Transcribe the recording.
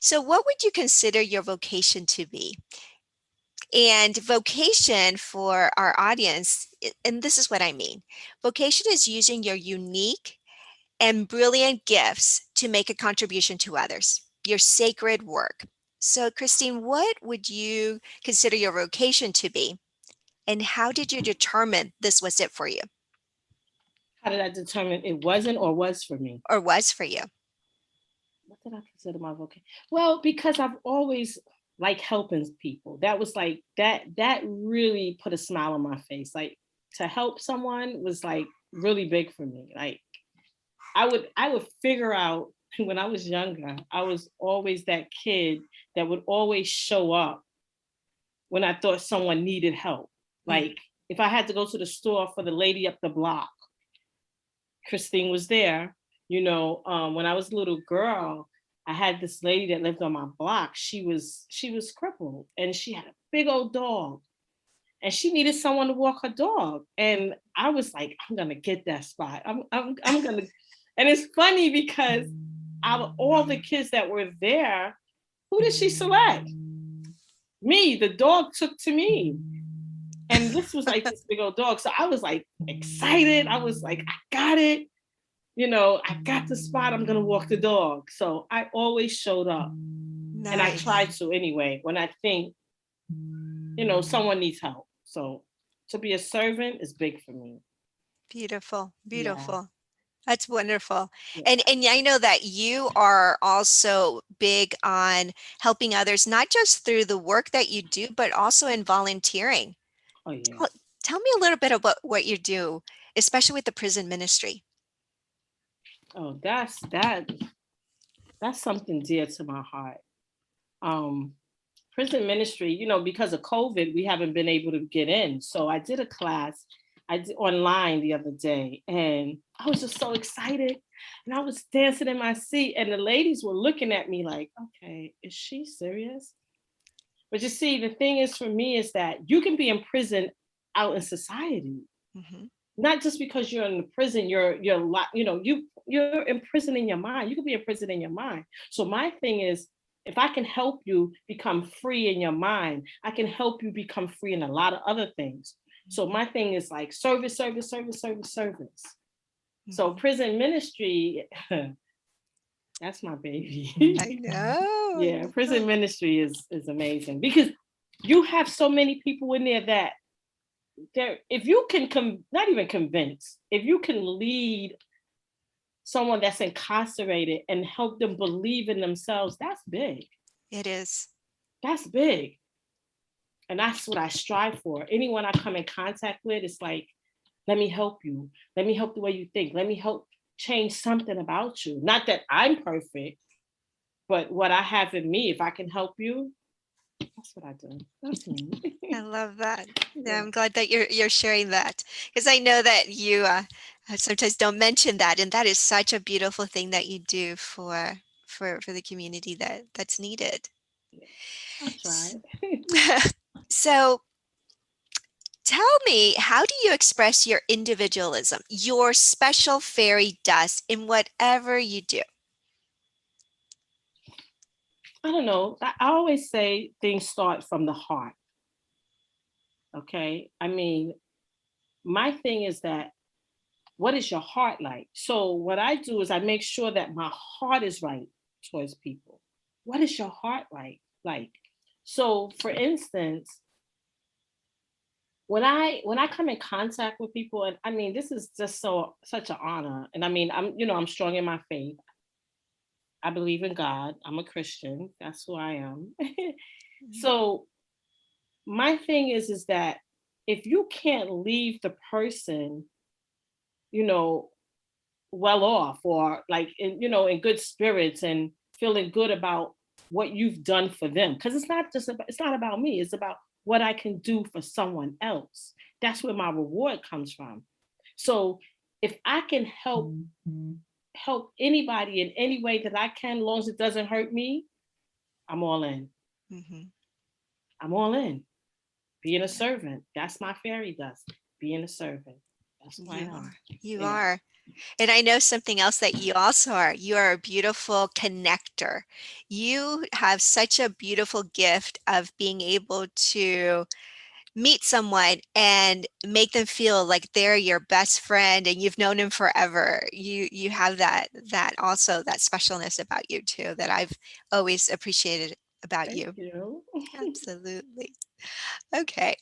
So what would you consider your vocation to be? And vocation for our audience, and this is what I mean. Vocation is using your unique and brilliant gifts to make a contribution to others, your sacred work. So, Christine, what would you consider your vocation to be? And how did you determine this was it for you How did I determine it wasn't or was for me? or was for you? What did I consider my vocation? Well, because I've always liked helping people. That was like that really put a smile on my face. Like to help someone was like really big for me. Like I would figure out when I was younger, I was always that kid that would always show up when I thought someone needed help. Mm. Like if I had to go to the store for the lady up the block, Christine was there. When I was a little girl, I had this lady that lived on my block. She was crippled and she had a big old dog and she needed someone to walk her dog. And I was like, I'm gonna get that spot. I'm gonna. And it's funny because out of all the kids that were there, who did she select? Me. The dog took to me. And this was like this big old dog. So I was like excited. I was like, I got it. I got the spot. I'm going to walk the dog. So I always showed up. And I Nice. tried to anyway when I think, someone needs help. So to be a servant is big for me. Beautiful. Yeah. Beautiful. That's wonderful. Yeah. And I know that you are also big on helping others, not just through the work that you do, but also in volunteering. Oh, yeah. Tell, tell me a little bit about what you do, especially with the prison ministry. Oh, that's something dear to my heart. Um, Prison ministry, because of COVID, we haven't been able to get in. So I did a class I did online the other day, and I was just so excited. And I was dancing in my seat, and the ladies were looking at me like, okay, is she serious? But you see, the thing is for me is that you can be in prison out in society. Hmm. Not just because you're in the prison, you're in prison in your mind. You can be in prison in your mind. So my thing is, if I can help you become free in your mind, I can help you become free in a lot of other things. So my thing is like service, service, service, service, service. So Hmm. prison ministry, that's my baby. I know, I Yeah, know. prison ministry is amazing because you have so many people in there that if you can not even convince, if you can lead someone that's incarcerated and help them believe in themselves, that's big. It is. That's big. And that's what I strive for. Anyone I come in contact with, it's like, let me help you. Let me help the way you think. Let me help change something about you. Not that I'm perfect, but what I have in me, if I can help you, that's what I do. That's me. I love that. Yeah, Yeah. I'm glad that you're sharing that because I know that you sometimes don't mention that, and that is such a beautiful thing that you do for the community that's needed. I'll try S- it. So tell me, how do you express your individualism, your special fairy dust in whatever you do? I don't know. I always say things start from the heart. Okay. I mean, my thing is that what is your heart like? So what I do is I make sure that my heart is right towards people. What is your heart like? Like, so for instance, when I come in contact with people, and I mean this is just such an honor. And I mean, I'm strong in my faith. I believe in God. I'm a Christian. That's who I am. Mhm. So my thing is that if you can't leave the person, you know, well off or like in good spirits and feeling good about what you've done for them, because it's not about me, it's about what I can do for someone else. That's where my reward comes from. So if I can help anybody in any way that I can, as long as it doesn't hurt me, I'm all in. Mhm. I'm all in. Being a servant, that's my fairy dust. Being a servant, that's who I You am. are. You Yeah. are. And I know something else that you also are. You are a beautiful connector. You have such a beautiful gift of being able to meet someone and make them feel like they're your best friend and you've known him forever. You have that also that specialness about you too that I've always appreciated about Thank you. you. Absolutely. Okay.